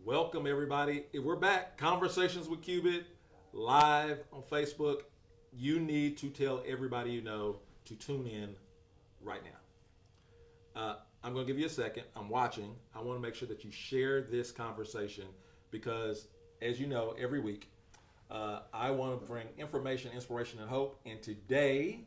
Welcome, everybody. We're back. Conversations with Cubit, live on Facebook. You need to tell everybody you know to tune in right now. I'm going to give you a second. I'm watching. I want to make sure that you share this conversation because, as you know, every week I want to bring information, inspiration, and hope. And today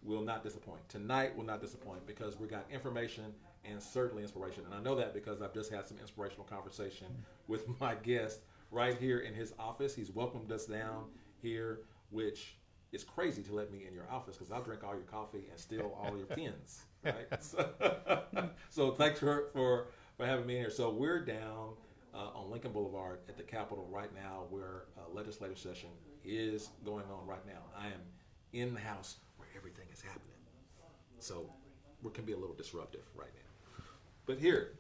will not disappoint. Tonight will not disappoint because we got information and certainly inspiration. And I know that because I've just had some inspirational conversation with my guest right here in his office. He's welcomed us down here, which is crazy to let me in your office because I'll drink all your coffee and steal all your pens, right? So thanks for having me in here. So we're down on Lincoln Boulevard at the Capitol right now where legislative session is going on right now. I am in the house where everything is happening. So we can be a little disruptive right now. But here,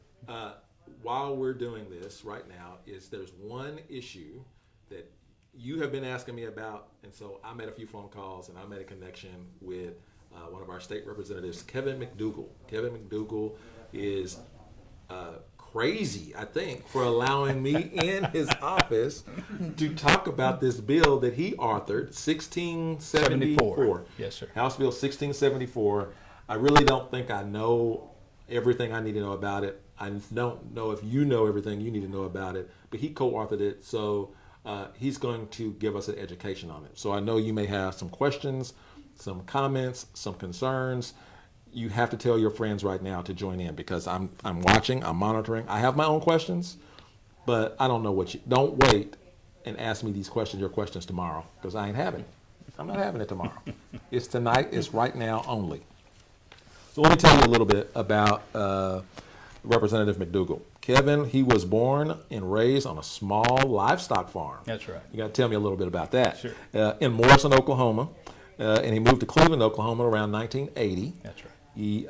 while we're doing this right now, there's one issue that you have been asking me about, and so I made a few phone calls and I made a connection with one of our state representatives, Kevin McDugle. Kevin McDugle is crazy, I think, for allowing me in his office to talk about this bill that he authored, 1674. Yes, sir. House Bill 1674. I really don't think I know everything I need to know about it. I don't know if you know everything you need to know about it, but he co-authored it, so he's going to give us an education on it. So I know you may have some questions, some comments, some concerns. You have to tell your friends right now to join in because I'm watching, I'm monitoring. I have my own questions, but I don't know what you. Don't wait and ask me these questions, your questions tomorrow, because I ain't having it. I'm not having it tomorrow. It's tonight. It's right now only. So let me tell you a little bit about Representative McDugle. Kevin, he was born and raised on a small livestock farm. That's right. You got to tell me a little bit about that. Sure. In Morrison, Oklahoma, and he moved to Cleveland, Oklahoma around 1980. That's right. He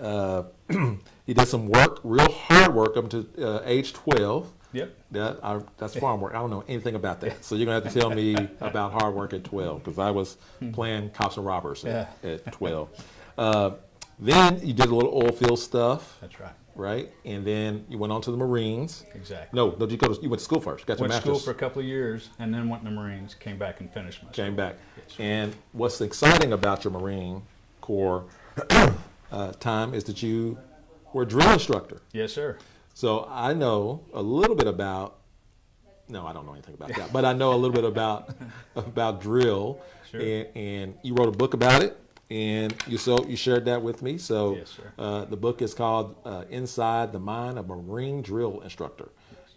did some work, real hard work up to age 12. Yep. That's farm work. I don't know anything about that. So you're going to have to tell me about hard work at 12 because I was playing cops and robbers at 12. Then you did a little oil field stuff. That's right. Right? And then you went on to the Marines. Exactly. No, you went to school first. Got your went master's. to school for a couple of years and then went in the Marines, came back and finished my school. Came back. Yes, and what's exciting about your Marine Corps time is that you were a drill instructor. Yes, sir. So I know a little bit about, no, I don't know anything about that, but I know a little bit about drill. Sure. And you wrote a book about it, and you shared that with me. So yes, sir. The book is called Inside the Mind of a Marine Drill Instructor.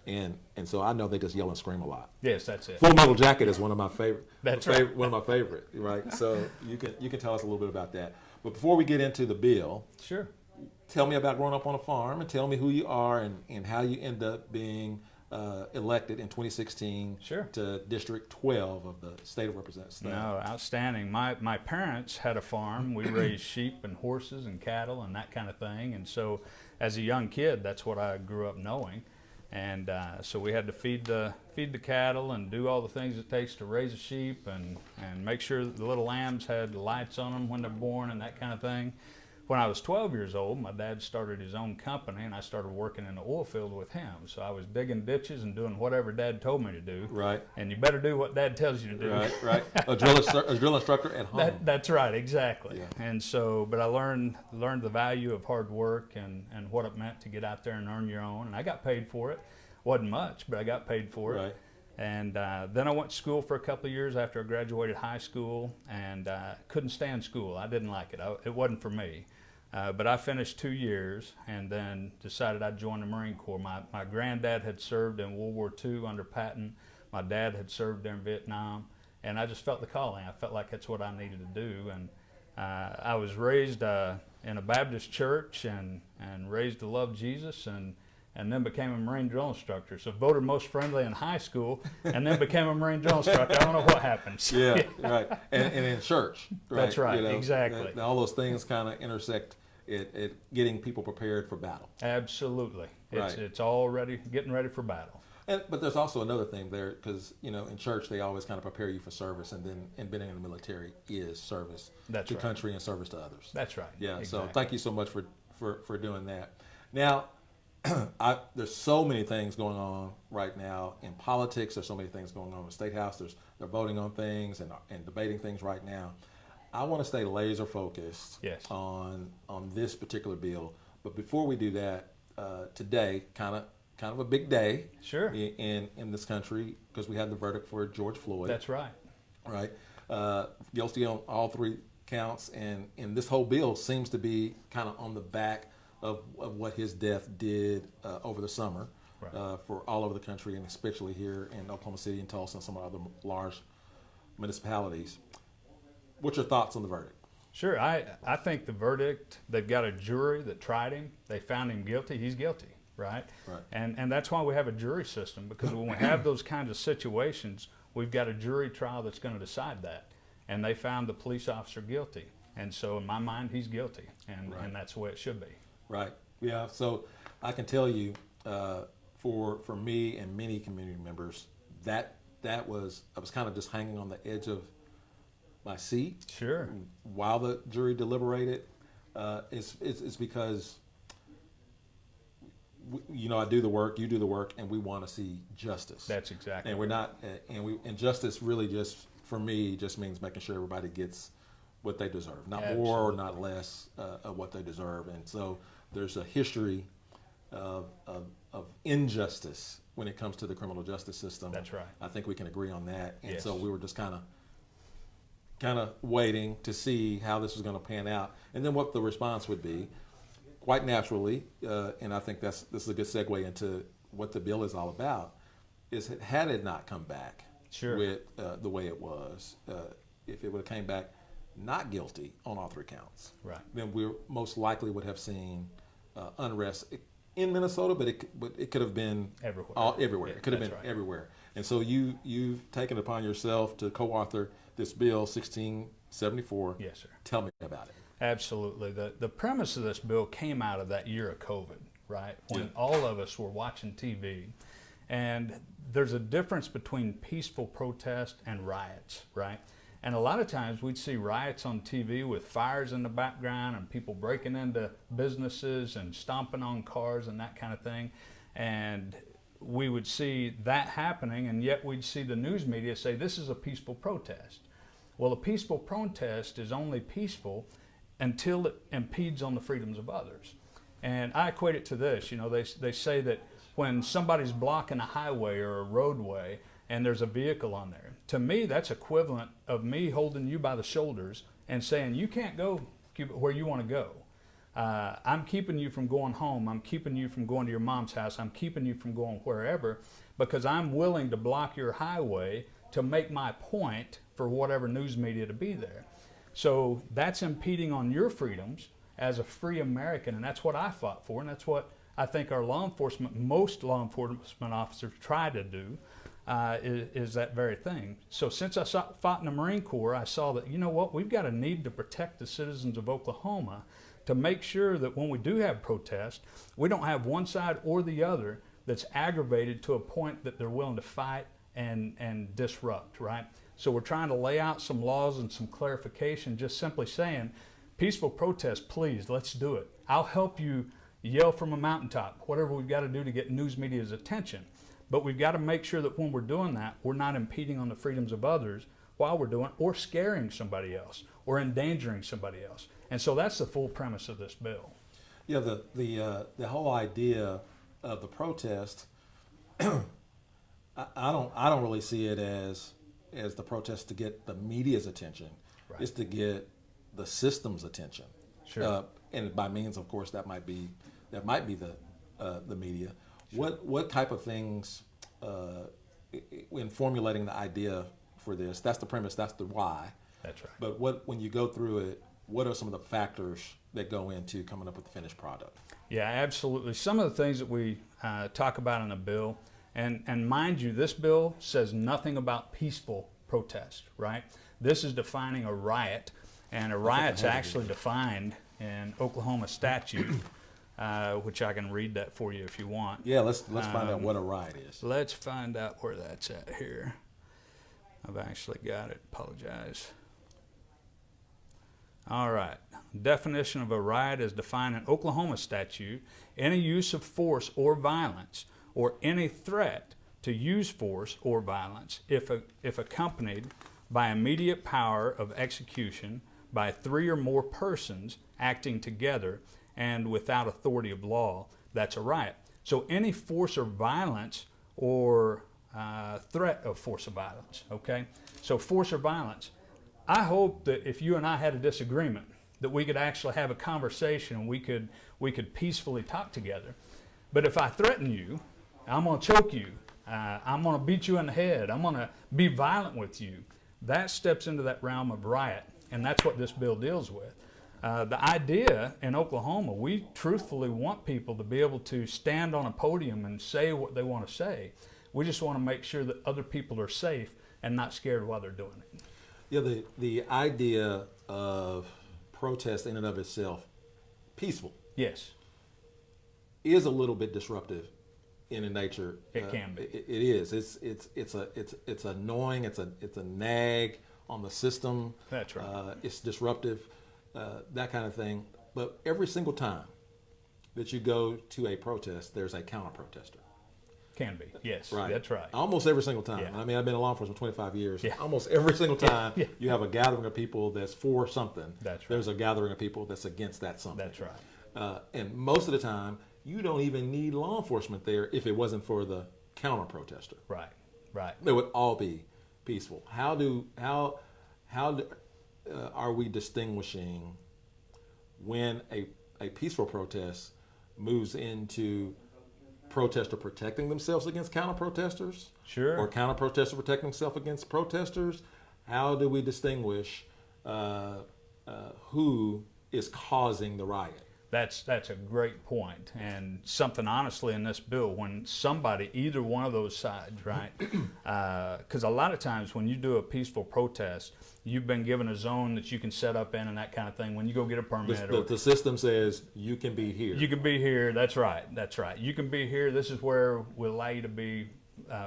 And so I know they just yell and scream a lot. Yes, that's it. Full Metal Jacket is one of my favorite. That's right. One of my favorite, right? So you can tell us a little bit about that. But before we get into the bill, sure. Tell me about growing up on a farm and tell me who you are and how you end up being elected in 2016 sure. to District 12 of the State of Representatives. No, outstanding. My parents had a farm. We raised sheep and horses and cattle and that kind of thing. And so as a young kid, that's what I grew up knowing. And so we had to feed the cattle and do all the things it takes to raise a sheep and make sure that the little lambs had lights on them when they're born and that kind of thing. When I was 12 years old, my dad started his own company, and I started working in the oil field with him. So I was digging ditches and doing whatever Dad told me to do. Right. And you better do what Dad tells you to do. Right. A drill instructor at home. That's right, exactly. Yeah. And so, but I learned the value of hard work and what it meant to get out there and earn your own. And I got paid for it. Wasn't much, but I got paid for it. Right. And then I went to school for a couple of years after I graduated high school, and couldn't stand school. I didn't like it. It wasn't for me. But I finished 2 years and then decided I'd join the Marine Corps. My granddad had served in World War II under Patton. My dad had served there in Vietnam. And I just felt the calling. I felt like that's what I needed to do. And I was raised in a Baptist church and raised to love Jesus and then became a Marine drill instructor. So voted most friendly in high school and then became a Marine drill instructor. I don't know what happened. Yeah, right. And in church. Right? That's right, exactly. And all those things kind of intersect at getting people prepared for battle. Absolutely. Right. It's all ready, getting ready for battle. But there's also another thing there, because in church they always kind of prepare you for service, and being in the military is service That's to right. country and service to others. That's right. Yeah. Exactly. So thank you so much for doing that. Now, there's so many things going on right now in politics. There's so many things going on in the state house. They're voting on things and debating things right now. I want to stay laser focused Yes. on this particular bill. But before we do that, today kind of a big day. Sure. In this country, because we had the verdict for George Floyd. That's right. Right. Guilty on all 3 counts, and this whole bill seems to be kind of on the back of what his death did over the summer. Right. For all over the country, and especially here in Oklahoma City and Tulsa and some other large municipalities. What's your thoughts on the verdict? Sure. I think the verdict, they've got a jury that tried him. They found him guilty. He's guilty, right? Right. And that's why we have a jury system, because when we have those kinds of situations, we've got a jury trial that's going to decide that. And they found the police officer guilty. And so in my mind, he's guilty. And that's the way it should be. Right. Yeah. So I can tell you, for me and many community members, I was kind of just hanging on the edge of my seat. Sure. While the jury deliberated. It's because I do the work, you do the work, and we want to see justice. That's exactly. And we're not, and justice really just, for me, just means making sure everybody gets what they deserve, not Absolutely. more or not less of what they deserve. And so there's a history of injustice when it comes to the criminal justice system. That's right. I think we can agree on that. And Yes. so we were just kind of waiting to see how this was going to pan out, and then what the response would be. Quite naturally, and I think this is a good segue into what the bill is all about, is that had it not come back Sure. with the way it was, if it would have came back not guilty on all 3 counts, Right. then we most likely would have seen unrest in Minnesota, but it could have been Everywhere. everywhere. Yeah, It could have that's been right. everywhere. And so you've taken it upon yourself to co-author this bill 1674. Yes, sir. Tell me about it. Absolutely. The premise of this bill came out of that year of COVID, right? When Yeah. all of us were watching TV. And there's a difference between peaceful protest and riots, right? And a lot of times we'd see riots on TV with fires in the background and people breaking into businesses and stomping on cars and that kind of thing. And we would see that happening, and yet we'd see the news media say this is a peaceful protest. Well, a peaceful protest is only peaceful until it impedes on the freedoms of others. And I equate it to this, they say that when somebody's blocking a highway or a roadway and there's a vehicle on there, to me that's equivalent of me holding you by the shoulders and saying you can't go where you want to go. I'm keeping you from going home. I'm keeping you from going to your mom's house. I'm keeping you from going wherever because I'm willing to block your highway to make my point for whatever news media to be there. So that's impeding on your freedoms as a free American, and that's what I fought for, and that's what I think our most law enforcement officers try to do, is that very thing. So since I fought in the Marine Corps, I saw that, we've got a need to protect the citizens of Oklahoma to make sure that when we do have protests, we don't have one side or the other that's aggravated to a point that they're willing to fight and disrupt, right? So we're trying to lay out some laws and some clarification, just simply saying, peaceful protest, please, let's do it. I'll help you yell from a mountaintop, whatever we've got to do to get news media's attention. But we've got to make sure that when we're doing that, we're not impeding on the freedoms of others while we're doing it, or scaring somebody else, or endangering somebody else. And so that's the full premise of this bill. Yeah, the whole idea of the protest, I don't really see it as the protest to get the media's attention. Right. It's to get the system's attention. Sure. And by means, of course, that might be the media. Sure. What type of things in formulating the idea for this? That's the premise. That's the why. That's right. But when you go through it, what are some of the factors that go into coming up with the finished product? Yeah, absolutely. Some of the things that we talk about in the bill, and mind you, this bill says nothing about peaceful protest, right? This is defining a riot, and a riot's actually defined in Oklahoma statute which I can read that for you if you want. Yeah, let's find out what a riot is. Let's find out where that's at here. I've actually got it. Apologize. All right. Definition of a riot is defined in Oklahoma statute: any use of force or violence, or any threat to use force or violence, if accompanied by immediate power of execution by 3 or more persons acting together and without authority of law, that's a riot. So any force or violence or threat of force or violence, okay? So force or violence. I hope that if you and I had a disagreement, that we could actually have a conversation and we could peacefully talk together. But if I threaten you, I'm going to choke you, I'm going to beat you in the head, I'm going to be violent with you, that steps into that realm of riot, and that's what this bill deals with. The idea in Oklahoma, we truthfully want people to be able to stand on a podium and say what they want to say. We just want to make sure that other people are safe and not scared while they're doing it. Yeah, the idea of protest in and of itself, peaceful, Yes, is a little bit disruptive in nature. it can be. It is. It's annoying. It's a nag on the system. That's right. It's disruptive, that kind of thing. But every single time that you go to a protest, there's a counter protester. Can be. Yes, Right. that's right. Almost every single time. Yeah. I mean, I've been in law enforcement 25 years. Yeah. Almost every single time Yeah. you have a gathering of people that's for something. That's right. There's a gathering of people that's against that something. That's right. And most of the time, you don't even need law enforcement there if it wasn't for the counter protester. Right, right. It would all be peaceful. How are we distinguishing when a peaceful protest moves into protester protecting themselves against counter protesters? Sure. Or counter protester protecting themselves against protesters? How do we distinguish who is causing the riot? That's a great point, and something honestly in this bill, when somebody, either one of those sides, right? Because a lot of times when you do a peaceful protest, you've been given a zone that you can set up in and that kind of thing. When you go get a permit, The system says you can be here. you can be here. That's right. That's right. You can be here. This is where we'll allow you to be,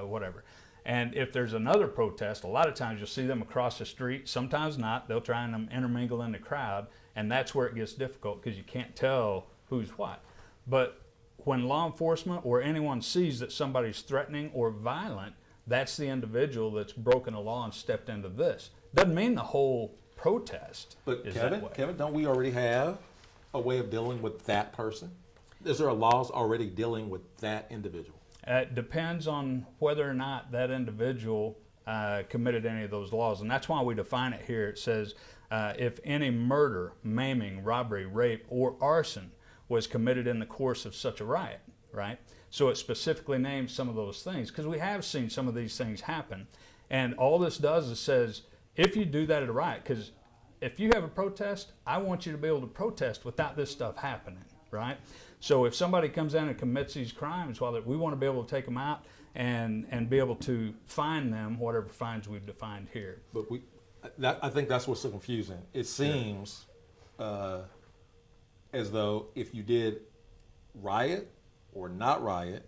whatever. And if there's another protest, a lot of times you'll see them across the street. Sometimes not. They'll try and intermingle in the crowd. And that's where it gets difficult because you can't tell who's what. But when law enforcement or anyone sees that somebody's threatening or violent, that's the individual that's broken the law and stepped into this. Doesn't mean the whole protest But is that way. Kevin, don't we already have a way of dealing with that person? Is there laws already dealing with that individual? It depends on whether or not that individual committed any of those laws. And that's why we define it here. It says, if any murder, maiming, robbery, rape, or arson was committed in the course of such a riot, right? So it specifically names some of those things because we have seen some of these things happen. And all this does is says, if you do that at a riot, because if you have a protest, I want you to be able to protest without this stuff happening, right? So if somebody comes in and commits these crimes, we want to be able to take them out and be able to fine them, whatever fines we've defined here. But I think that's what's so confusing. It seems as though if you did riot or not riot,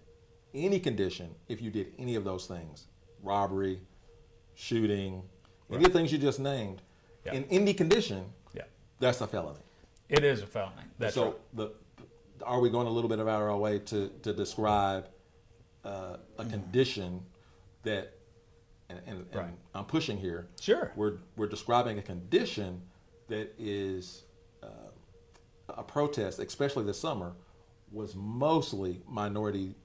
any condition, if you did any of those things, robbery, shooting, any of the things you just named, in any condition, that's a felony. It is a felony. That's so right. Are we going a little bit out of our way to describe a condition that, and Right. I'm pushing here. Sure. We're describing a condition that is a protest, especially this summer, was mostly minority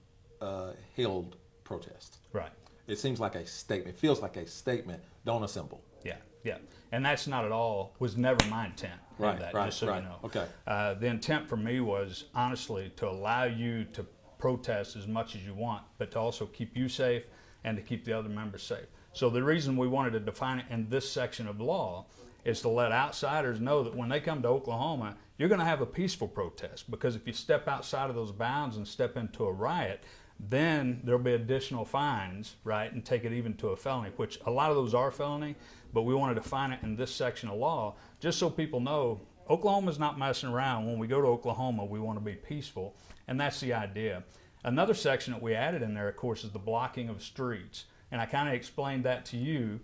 held protest. Right. It seems like a statement. It feels like a statement. Don't assemble. Yeah, yeah. And that's not at all, was never my intent. in Right, that, right, just so right. you know. Okay. The intent for me was honestly to allow you to protest as much as you want, but to also keep you safe and to keep the other members safe. So the reason we wanted to define it in this section of law is to let outsiders know that when they come to Oklahoma, you're going to have a peaceful protest, because if you step outside of those bounds and step into a riot, then there'll be additional fines, right, and take it even to a felony, which a lot of those are felony, but we want to define it in this section of law just so people know Oklahoma's not messing around. When we go to Oklahoma, we want to be peaceful, and that's the idea. Another section that we added in there, of course, is the blocking of streets, and I kind of explained that to you.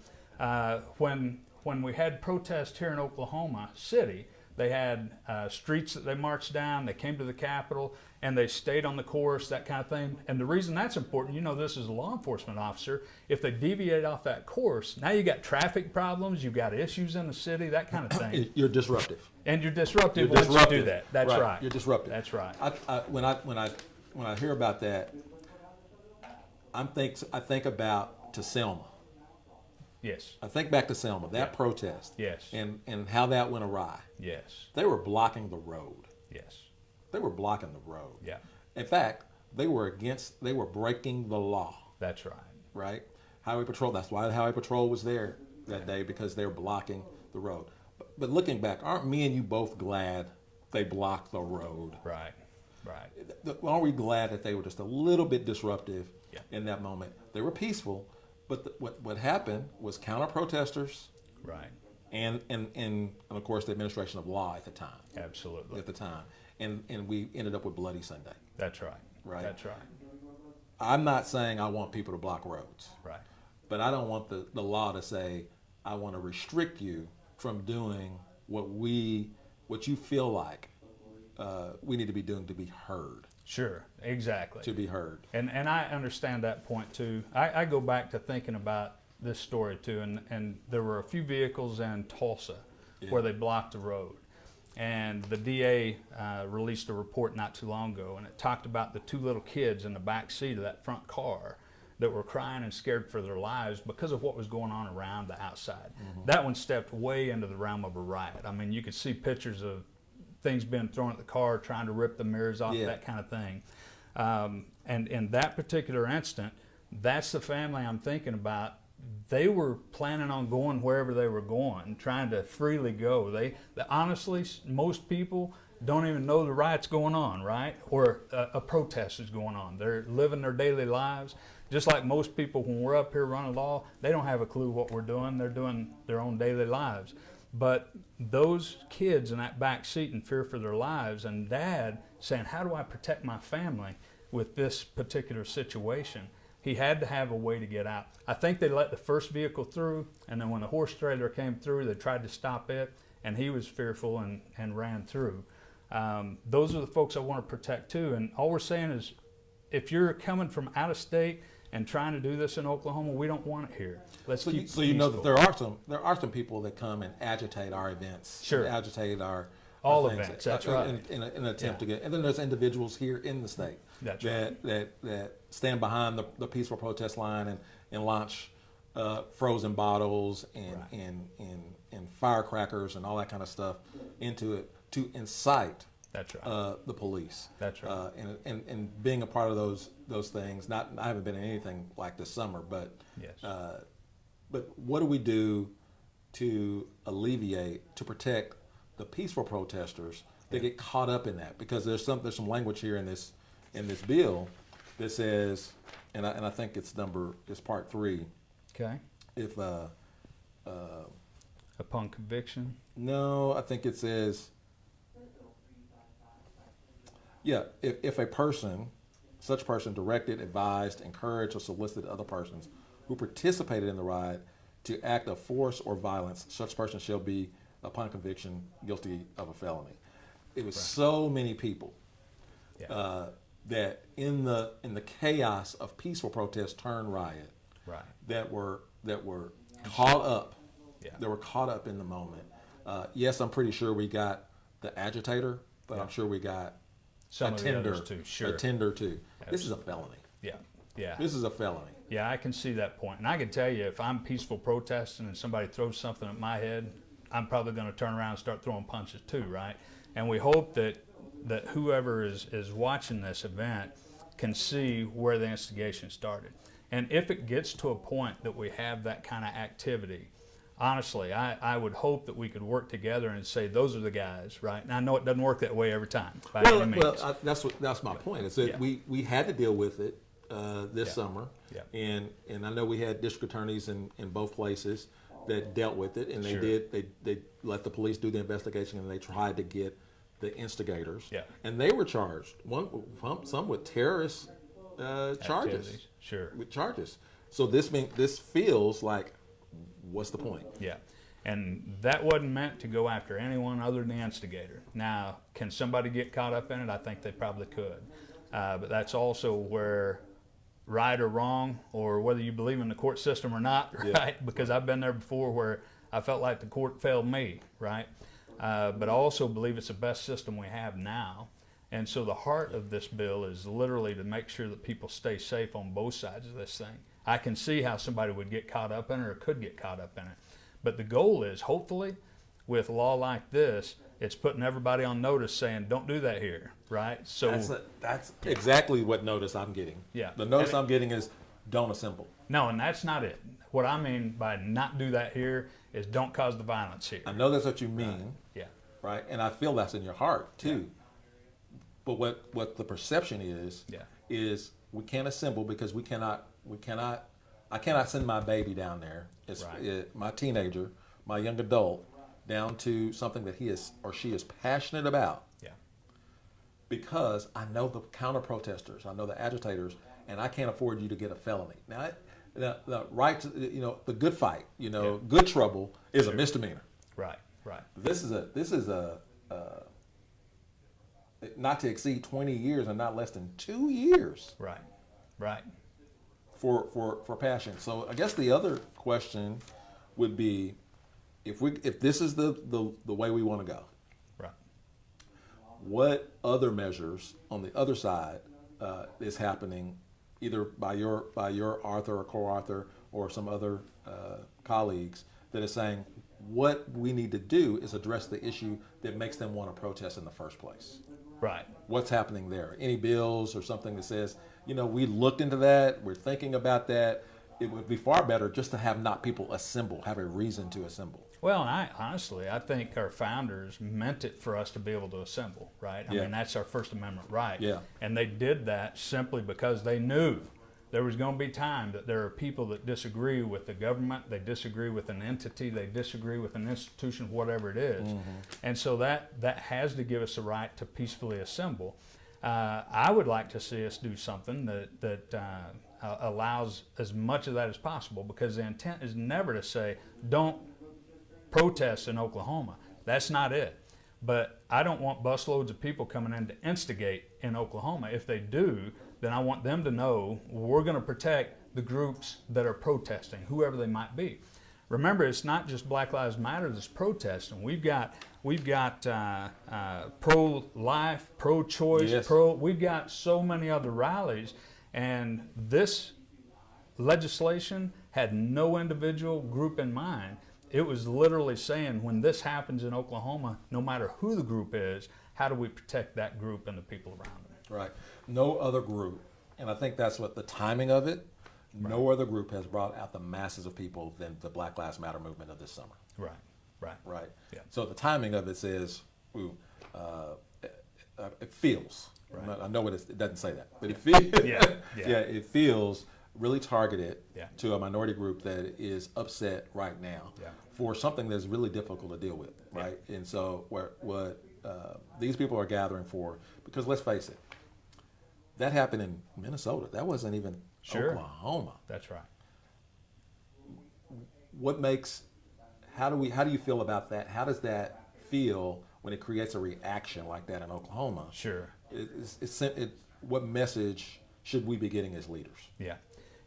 When we had protests here in Oklahoma City, they had streets that they marched down, they came to the Capitol, and they stayed on the course, that kind of thing. And the reason that's important, you know this as a law enforcement officer, if they deviate off that course, now you got traffic problems, you've got issues in the city, that kind of thing. You're disruptive. And you're disruptive once you do that. That's right. You're disruptive. That's right. When I hear about that, I think about to Selma. Yes. I think back to Selma, that protest. Yes. And how that went awry. Yes. They were blocking the road. Yes. They were blocking the road. Yeah. In fact, they were breaking the law. That's right. Right? Highway Patrol, that's why the Highway Patrol was there that day, because they were blocking the road. But looking back, aren't me and you both glad they blocked the road? Right. Right. Aren't we glad that they were just a little bit disruptive Yeah. in that moment? They were peaceful, but what happened was counter-protesters. Right. And of course the administration of law at the time. Absolutely. At the time, and we ended up with Bloody Sunday. That's right. Right. That's right. I'm not saying I want people to block roads. Right. But I don't want the law to say I want to restrict you from doing what you feel like we need to be doing to be heard. Sure. Exactly. To be heard. And I understand that point too. I go back to thinking about this story too, and there were a few vehicles in Tulsa where they blocked the road, and the DA released a report not too long ago, and it talked about the two little kids in the back seat of that front car that were crying and scared for their lives because of what was going on around the outside. Mm-hmm. That one stepped way into the realm of a riot. I mean, you could see pictures of things being thrown at the car, trying to rip the mirrors off, that kind of thing. And in that particular instant, that's the family I'm thinking about. They were planning on going wherever they were going, trying to freely go. Honestly, most people don't even know the riot's going on, right? Or a protest is going on. They're living their daily lives. Just like most people, when we're up here running law, they don't have a clue what we're doing. They're doing their own daily lives. But those kids in that back seat in fear for their lives, and dad saying, how do I protect my family with this particular situation? He had to have a way to get out. I think they let the first vehicle through, and then when the horse trailer came through, they tried to stop it, and he was fearful and ran through. Those are the folks I want to protect too. And all we're saying is, if you're coming from out of state and trying to do this in Oklahoma, we don't want it here. Let's keep it so you know that peaceful. there are some people that come and agitate our events. Sure. Agitate our all things, events. That's right. In an attempt to get, and then there's individuals here in the state that stand behind the peaceful protest line and launch frozen bottles and firecrackers and all that kind of stuff into it to incite. That's right. The police. That's right. And being a part of those things. I haven't been in anything like this summer, but yes. But what do we do to protect the peaceful protesters that get caught up in that? Because there's some language here in this bill that says, and I think it's part 3. Okay. If upon conviction. No, I think it says. Yeah, if such person directed, advised, encouraged, or solicited other persons who participated in the riot to act of force or violence, such person shall be, upon conviction, guilty of a felony. It was so many people that in the chaos of peaceful protest turned riot, that were caught up. Yeah. They were caught up in the moment. Yes, I'm pretty sure we got the agitator, but I'm sure we got some of the others too. Sure. A tender too. Absolutely. This is a felony. Yeah. Yeah. This is a felony. Yeah, I can see that point. And I can tell you, if I'm peaceful protesting and somebody throws something at my head, I'm probably going to turn around and start throwing punches too, right? And we hope that whoever is watching this event can see where the instigation started. And if it gets to a point that we have that kind of activity, honestly, I would hope that we could work together and say those are the guys, right? And I know it doesn't work that way every time. By any means. Well, that's my point. Is that we had to deal with it this summer, and I know we had district attorneys in both places, that dealt with it, and Sure. they let the police do the investigation, and they tried to get the instigators. Yeah. And they were charged. Some with terrorist charges. Activities. Sure. With charges. So this feels like, what's the point? Yeah. And that wasn't meant to go after anyone other than the instigator. Now, can somebody get caught up in it? I think they probably could. But that's also where right or wrong, or whether you believe in the court system or not, right? Yeah. Because I've been there before where I felt like the court failed me, right? But I also believe it's the best system we have now. And so the heart of this bill is literally to make sure that people stay safe on both sides of this thing. I can see how somebody would get caught up in it or could get caught up in it. But the goal is, hopefully, with a law like this, it's putting everybody on notice saying, don't do that here, right? So That's exactly what notice I'm getting. Yeah. The notice And I'm getting is, don't assemble. no, and that's not it. What I mean by not do that here is don't cause the violence here. I know that's what you mean, Yeah, right? And I feel that's in your heart too. But what the perception Yeah. is we can't assemble because I cannot send my baby down there, Right. my teenager, my young adult, down to something that he is or she is passionate about, yeah, because I know the counter protesters, I know the agitators, and I can't afford you to get a felony. Now, the right to, the good fight, good trouble is a misdemeanor. right, right. This is a not to exceed 20 years and not less than 2 years Right, right. for passion. So I guess the other question would be, if this is the way we want to go, Right. what other measures on the other side is happening, either by your author or co-author or some other colleagues, that is saying what we need to do is address the issue that makes them want to protest in the first place. Right. What's happening there? Any bills or something that says, we looked into that, we're thinking about that. It would be far better just to have not people assemble, have a reason to assemble. Well, and I think our founders meant it for us to be able to assemble, right? I Yeah. mean, that's our First Amendment right. Yeah. And they did that simply because they knew there was going to be time that there are people that disagree with the government, they disagree with an entity, they disagree with an institution, whatever it is. Mm-hmm. And so that has to give us the right to peacefully assemble. I would like to see us do something that allows as much of that as possible, because the intent is never to say, don't protest in Oklahoma. That's not it. But I don't want busloads of people coming in to instigate in Oklahoma. If they do, then I want them to know we're going to protect the groups that are protesting, whoever they might be. Remember, it's not just Black Lives Matter that's protesting. We've got pro-life, pro-choice, Yes. We've got so many other rallies, and this legislation had no individual group in mind. It was literally saying, when this happens in Oklahoma, no matter who the group is, how do we protect that group and the people around them? Right. No other group, and I think that's what the timing of it, no other group has brought out the masses of people than the Black Lives Matter movement of this summer. Right, right. Right. Yeah. So the timing of it says, it feels. Right. I know it doesn't say that, but it feels. Yeah, Yeah, it feels really targeted Yeah. to a minority group that is upset right now Yeah. for something that's really difficult to deal with, right? And so what these people are gathering for, because let's face it, that happened in Minnesota. That wasn't even Sure. Oklahoma. That's right. How do you feel about that? How does that feel when it creates a reaction like that in Oklahoma? Sure. What message should we be getting as leaders? Yeah.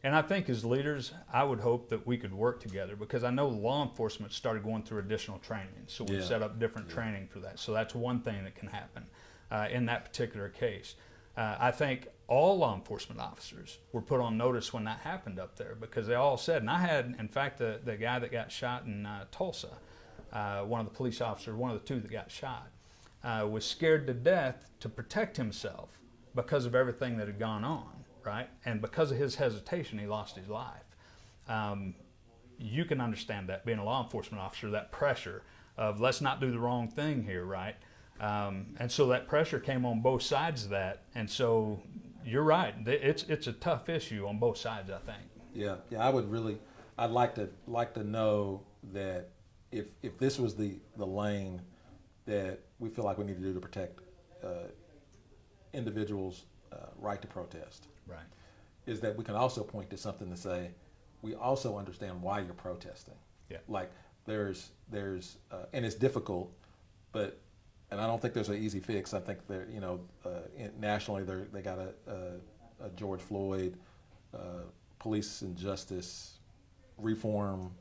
And I think as leaders, I would hope that we could work together, because I know law enforcement started going through additional training. So we've Yeah. set up different training for that. So that's one thing that can happen in that particular case. I think all law enforcement officers were put on notice when that happened up there, because they all said, and I had, in fact, the guy that got shot in Tulsa, one of the police officers, one of the two that got shot, was scared to death to protect himself because of everything that had gone on, right? And because of his hesitation, he lost his life. You can understand that, being a law enforcement officer, that pressure of let's not do the wrong thing here, right? And so that pressure came on both sides of that. And so you're right. It's a tough issue on both sides, I think. Yeah. I'd like to know that if this was the lane that we feel like we need to do to protect individuals' right to protest, Right. is that we can also point to something to say, we also understand why you're protesting. Yeah. Like there's and it's difficult, and I don't think there's an easy fix. I think nationally they got a George Floyd police and justice reform,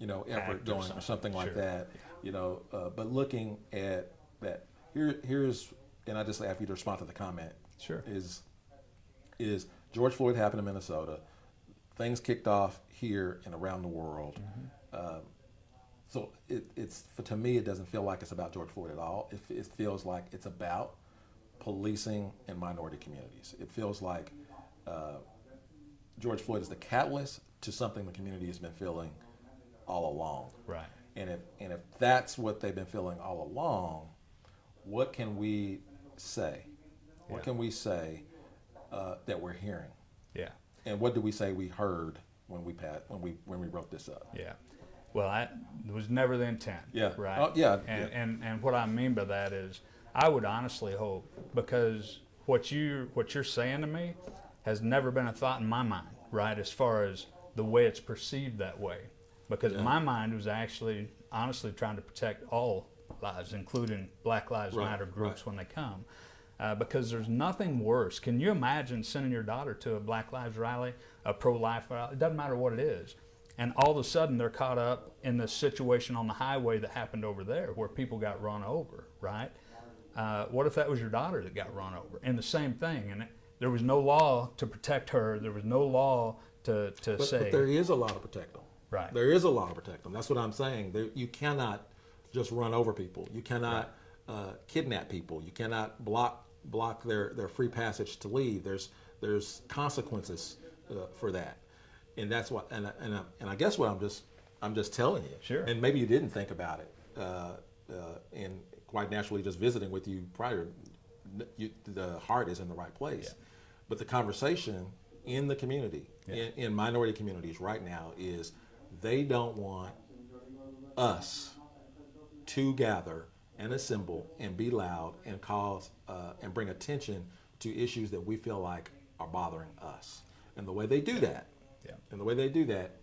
effort Act going or something like Sure. that. But looking at that, here's, and I just ask you to respond to the comment. Sure. Is George Floyd happened in Minnesota? Things kicked off here and around the world. So to me, it doesn't feel like it's about George Floyd at all. It feels like it's about policing in minority communities. It feels like George Floyd is the catalyst to something the community has been feeling all along. Right. And if that's what they've been feeling all along, what can we say? What can we say that we're hearing? Yeah. And what do we say we heard when we wrote this up? Yeah. Well, it was never the intent. Yeah. Right. Oh, yeah. And what I mean by that is, I would honestly hope, because what you're saying to me has never been a thought in my mind, right? As far as the way it's perceived that way, because my mind was actually honestly trying to protect all lives, including Black Lives Matter groups when they come. Because there's nothing worse. Can you imagine sending your daughter to a Black Lives rally, a pro-life rally? It doesn't matter what it is. And all of a sudden they're caught up in this situation on the highway that happened over there where people got run over, right? What if that was your daughter that got run over? And the same thing. And there was no law to protect her. There was no law to say. But there is a law to protect them. Right. There is a law to protect them. That's what I'm saying. You cannot just run over people. You cannot kidnap people. You cannot block their free passage to leave. There's consequences for that, and that's what. And I guess what I'm just telling you. Sure. And maybe you didn't think about it, and quite naturally, just visiting with you prior, the heart is in the right place. Yeah. But the conversation in the community, in minority communities right now, is they don't want us to gather and assemble and be loud and cause and bring attention to issues that we feel like are bothering us. And the way they do that,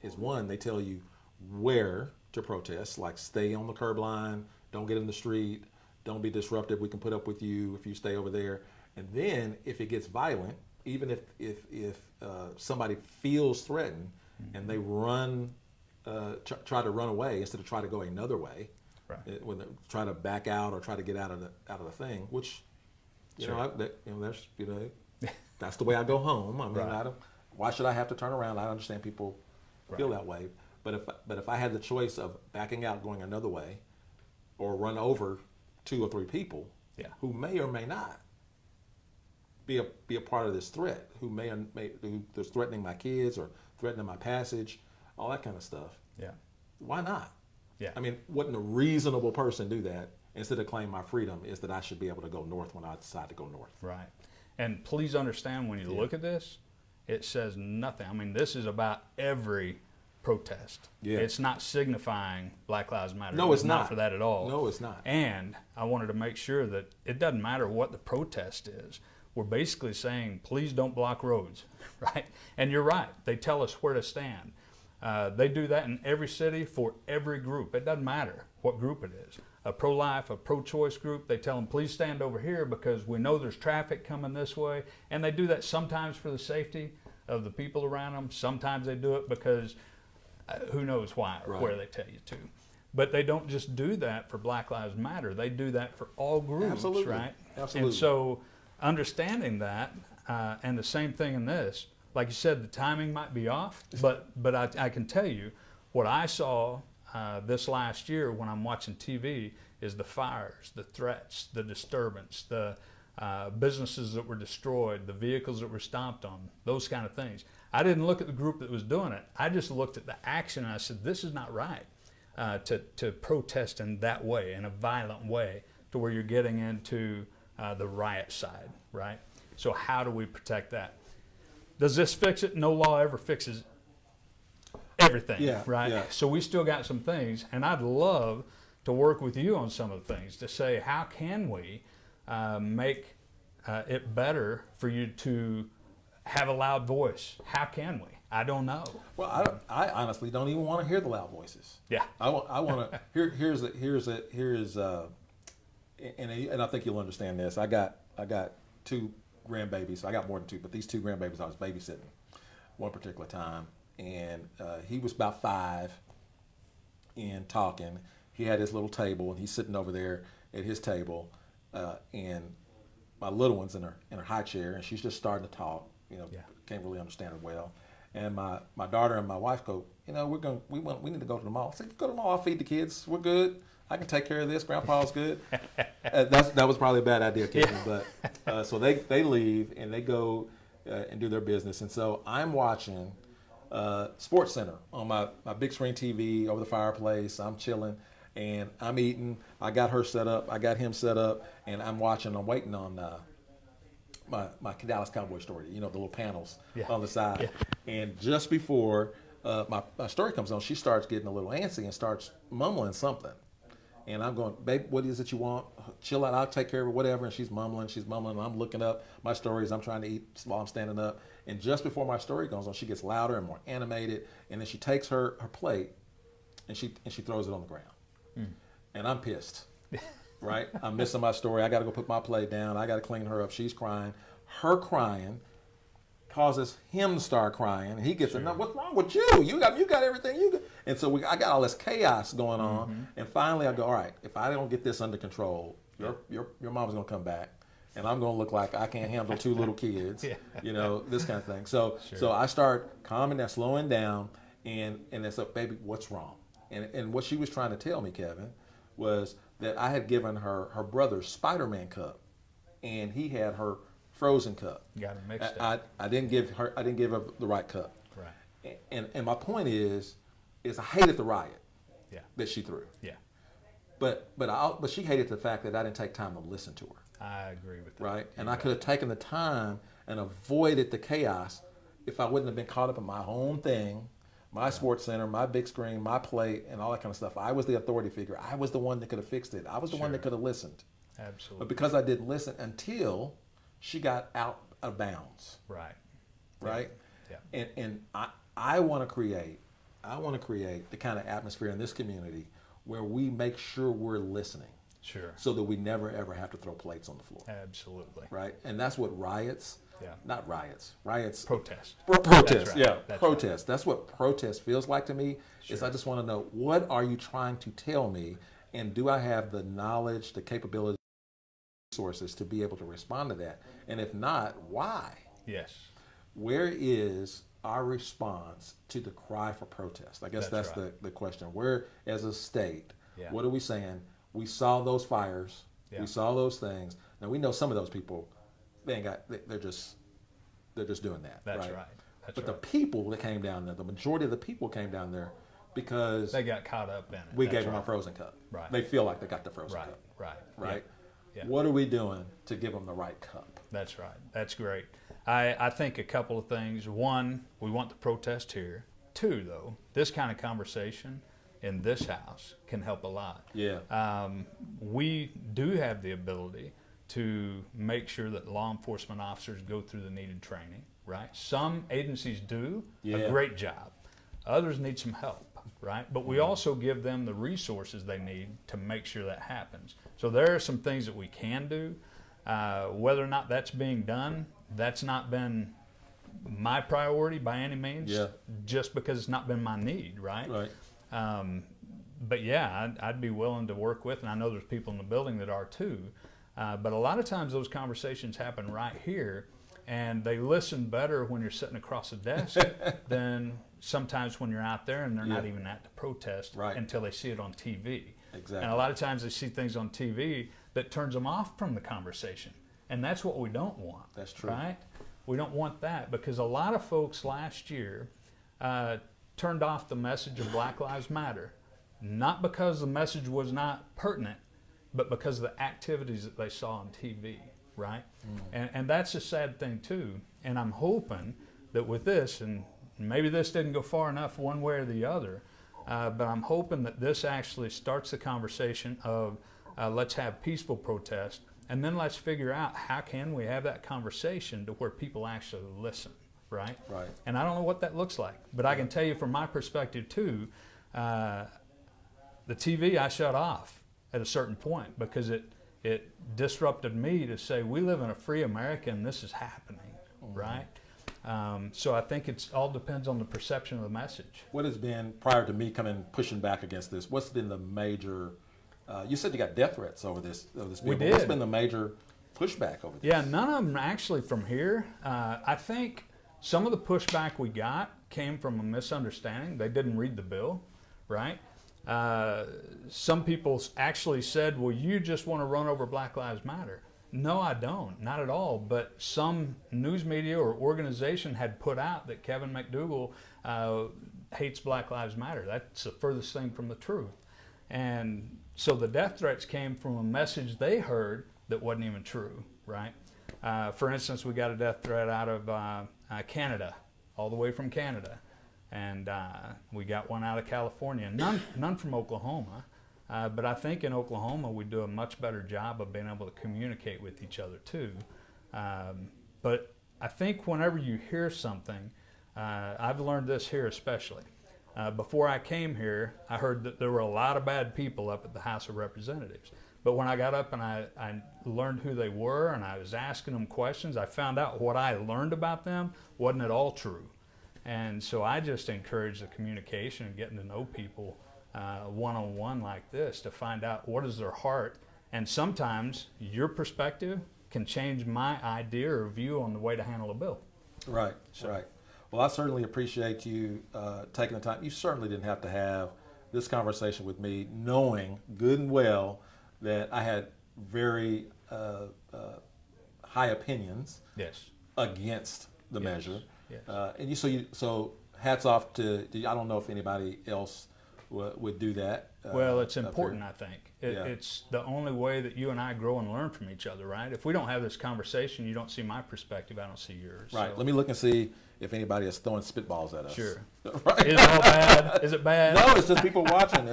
is one, they tell you where to protest, like stay on the curb line, don't get in the street, don't be disruptive, we can put up with you if you stay over there. And then if it gets violent, even if somebody feels threatened and they try to run away instead of try to go another way, right. When they try to back out or try to get out of the thing, which that's the way I go home. I mean, why should I have to turn around? I understand people feel that way, but if I had the choice of backing out, going another way, or run over 2 or 3 people who may or may not be a part of this threat, who who's threatening my kids or threatening my passage, all that kind of stuff. Yeah. Why not? Yeah. I mean, wouldn't a reasonable person do that instead of claim my freedom is that I should be able to go north when I decide to go north? Right. And please understand, when you look at this, it says nothing. I mean, this is about every protest. Yeah. It's not signifying Black Lives Matter. No, it's not for that at all. No, it's not. And I wanted to make sure that it doesn't matter what the protest is. We're basically saying, please don't block roads, right? And you're right. They tell us where to stand. They do that in every city for every group. It doesn't matter what group it is. A pro-life, a pro-choice group, they tell them, please stand over here because we know there's traffic coming this way. And they do that sometimes for the safety of the people around them. Sometimes they do it because who knows why or where they tell you to. But they don't just do that for Black Lives Matter. They do that for all groups, Absolutely. right? Absolutely. And so understanding that, and the same thing in this, like you said, the timing might be off, but I can tell you what I saw this last year when I'm watching TV is the fires, the threats, the disturbance, the businesses that were destroyed, the vehicles that were stomped on, those kind of things. I didn't look at the group that was doing it. I just looked at the action and I said, this is not right to protest in that way, in a violent way, to where you're getting into the riot side, right? So how do we protect that? Does this fix it? No law ever fixes everything, Yeah, right? yeah. So we still got some things, and I'd love to work with you on some of the things to say, how can we make it better for you to have a loud voice? How can we? I don't know. Well, I honestly don't even want to hear the loud voices. Yeah. I want to. Here's and I think you'll understand this. I got 2 grandbabies. So I got more than 2, but these 2 grandbabies I was babysitting one particular time, and he was about 5 and talking. He had his little table, and he's sitting over there at his table, and my little one's in her high chair, and she's just starting to talk. Can't really understand it well. And my daughter and my wife go, we need to go to the mall. I said, go to the mall. I'll feed the kids. We're good. I can take care of this. Grandpa's good. That was probably a bad idea, Kevin. But so they leave and they go and do their business. And so I'm watching Sports Center on my big screen TV over the fireplace. I'm chilling and I'm eating. I got her set up. I got him set up, and I'm watching. I'm waiting on my Dallas Cowboy story. The little panels on the side. Yeah. And just before my story comes on, she starts getting a little antsy and starts mumbling something. And I'm going, babe, what is it you want? Chill out, I'll take care of it, whatever. And she's mumbling, and I'm looking up my stories. I'm trying to eat while I'm standing up. And just before my story goes on, she gets louder and more animated. And then she takes her plate and she throws it on the ground. And I'm pissed, right? I'm missing my story. I got to go put my plate down. I got to clean her up. She's crying. Her crying causes him to start crying, and he gets it. What's wrong with you? You got everything you got. And so I got all this chaos going on, and finally I go, all right, if I don't get this under control, your mom's gonna come back, and I'm gonna look like I can't handle 2 little kids, this kind of thing. So I start calming down, slowing down, and it's like, baby, what's wrong? And what she was trying to tell me, Kevin, was that I had given her brother's Spider-Man cup, and he had her Frozen cup. Got it mixed up. I didn't give her the right cup. Right. And my point is I hated the riot that she threw. Yeah. But she hated the fact that I didn't take time to listen to her. I agree with that. Right. And I could have taken the time and avoided the chaos if I wouldn't have been caught up in my own thing, my Sports Center, my big screen, my plate, and all that kind of stuff. I was the authority figure. I was the one that could have fixed it. I was the one that could have listened. Absolutely. But because I didn't listen until she got out of bounds. Right. Right? Yeah. And I want to create the kind of atmosphere in this community where we make sure we're listening. Sure. So that we never ever have to throw plates on the floor. Absolutely. Right? And that's what not riots. Protest. Protest. Right. Yeah. That's protest. Right. That's what protest feels like to me. Sure. Is I just want to know, what are you trying to tell me, and do I have the knowledge, the capability, resources to be able to respond to that? And if not, why? Yes. Where is our response to the cry for protest? I guess that's right. the question. Where, as a state, Yeah. what are we saying? We saw those fires. Yeah. We saw those things. Now we know some of those people, they're just doing that. That's right. right. That's but right. the people that came down there, the majority of the people came down there because They got caught up in it. we That's gave them right. a frozen cup. Right. They feel like they got the frozen Right. cup. Right. Right. Yeah. What are we doing to give them the right cup? That's right. That's great. I think a couple of things. One, we want the protest here. 2, though, this kind of conversation in this house can help a lot. Yeah. We do have the ability to make sure that law enforcement officers go through the needed training, right? Some agencies do a great job. Others need some help, right? But we also give them the resources they need to make sure that happens. So there are some things that we can do. Whether or not that's being done, that's not been my priority by any means, just because it's not been my need, right? Right. But yeah, I'd be willing to work with, and I know there's people in the building that are too. But a lot of times those conversations happen right here, and they listen better when you're sitting across a desk than sometimes when you're out there and they're not even at the protest until they see it on TV. Exactly. And a lot of times they see things on TV that turns them off from the conversation. And that's what we don't want. That's true. Right? We don't want that, because a lot of folks last year turned off the message of Black Lives Matter, not because the message was not pertinent, but because of the activities that they saw on TV, right? And that's a sad thing too. And I'm hoping that with this, and maybe this didn't go far enough one way or the other, but I'm hoping that this actually starts the conversation of let's have peaceful protest, and then let's figure out how can we have that conversation to where people actually listen, right? Right. And I don't know what that looks like, but I can tell you from my perspective too, the TV I shut off at a certain point because it disrupted me to say we live in a free America and this is happening, right? So I think it all depends on the perception of the message. What has been, prior to me pushing back against this, what's been the major, you said you got death threats over this bill. We did. What's been the major pushback over this? Yeah, none of them actually from here. I think some of the pushback we got came from a misunderstanding. They didn't read the bill, right? Some people actually said, well, you just want to run over Black Lives Matter. No, I don't, not at all. But some news media or organization had put out that Kevin McDugle hates Black Lives Matter. That's the furthest thing from the truth. And so the death threats came from a message they heard that wasn't even true, right? For instance, we got a death threat out of Canada, all the way from Canada. And we got one out of California, none from Oklahoma. But I think in Oklahoma we do a much better job of being able to communicate with each other too. But I think whenever you hear something, I've learned this here especially. Before I came here, I heard that there were a lot of bad people up at the House of Representatives. But when I got up and I learned who they were and I was asking them questions, I found out what I learned about them wasn't at all true. And so I just encourage the communication and getting to know people one-on-one like this to find out what is their heart. And sometimes your perspective can change my idea or view on the way to handle a bill. Right, right. Well, I certainly appreciate you taking the time. You certainly didn't have to have this conversation with me knowing good and well that I had very high opinions against the measure. Yes. And so hats off to, I don't know if anybody else would do that. Well, it's important, I think. It's the only way that you and I grow and learn from each other, right? If we don't have this conversation, you don't see my perspective, I don't see yours. Right. So. Let me look and see if anybody is throwing spitballs at us. Sure. Right. Is it all bad? Is it bad? No, it's just people watching.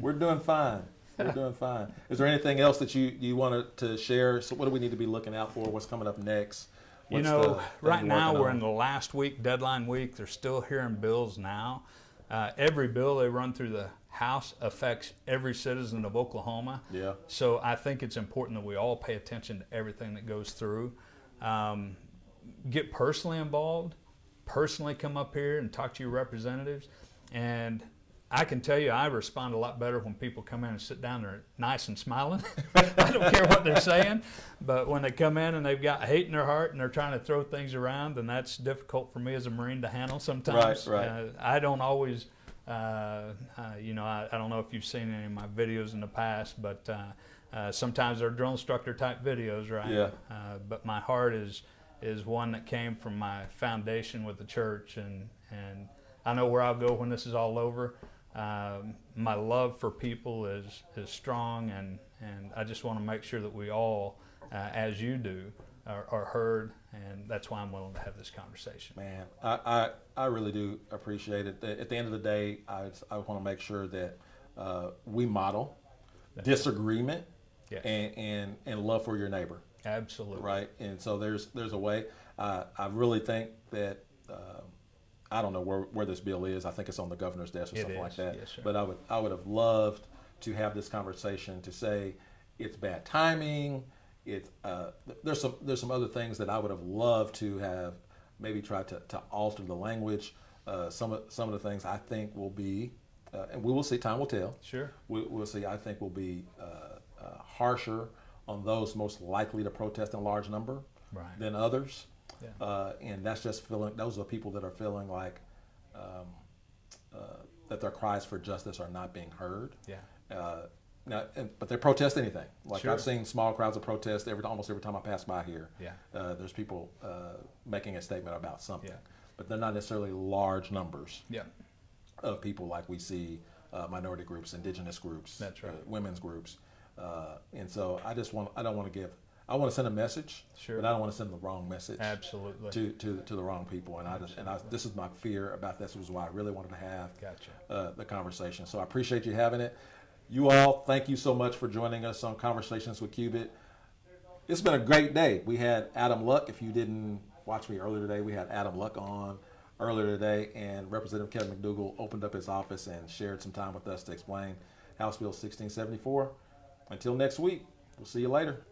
We're doing fine. We're doing fine. Is there anything else that you wanted to share? So what do we need to be looking out for? What's coming up next? Right now we're in the last week, deadline week. They're still hearing bills now. Every bill they run through the House affects every citizen of Oklahoma. Yeah. So I think it's important that we all pay attention to everything that goes through. Get personally involved, personally come up here and talk to your representatives. And I can tell you I respond a lot better when people come in and sit down there nice and smiling. I don't care what they're saying, but when they come in and they've got hate in their heart and they're trying to throw things around, then that's difficult for me as a Marine to handle sometimes. Right. I don't always, I don't know if you've seen any of my videos in the past, but sometimes they're drill instructor type videos, right? Yeah. But my heart is one that came from my foundation with the church, and I know where I'll go when this is all over. My love for people is strong, and I just want to make sure that we all, as you do, are heard, and that's why I'm willing to have this conversation. Man, I really do appreciate it. At the end of the day, I want to make sure that we model disagreement and love for your neighbor. Absolutely. Right, and so there's a way. I really think that. I don't know where this bill is. I think it's on the governor's desk or something like that. Yes, sir. But I would have loved to have this conversation to say it's bad timing. There's some other things that I would have loved to have maybe tried to alter the language. Some of the things I think will be, and we will see. Time will tell. Sure. We'll see. I think will be harsher on those most likely to protest in large number than others. Yeah. And that's just those are people that are feeling like that their cries for justice are not being heard. Yeah. But they protest anything. Like I've seen small crowds of protest almost every time I pass by here. Yeah. There's people making a statement about something, but they're not necessarily large numbers. Yeah. Of people like we see minority groups, indigenous groups, that's right. Women's groups, and so I don't want to give. I want to send a message, Sure. but I don't want to send the wrong message. Absolutely. To the wrong people, and this is my fear about this. Was why I really wanted to have Gotcha. the conversation. So I appreciate you having it. You all, thank you so much for joining us on Conversations with Cubit. It's been a great day. We had Adam Luck. If you didn't watch me earlier today, we had Adam Luck on earlier today, and Representative Kevin McDugle opened up his office and shared some time with us to explain House Bill 1674. Until next week, we'll see you later.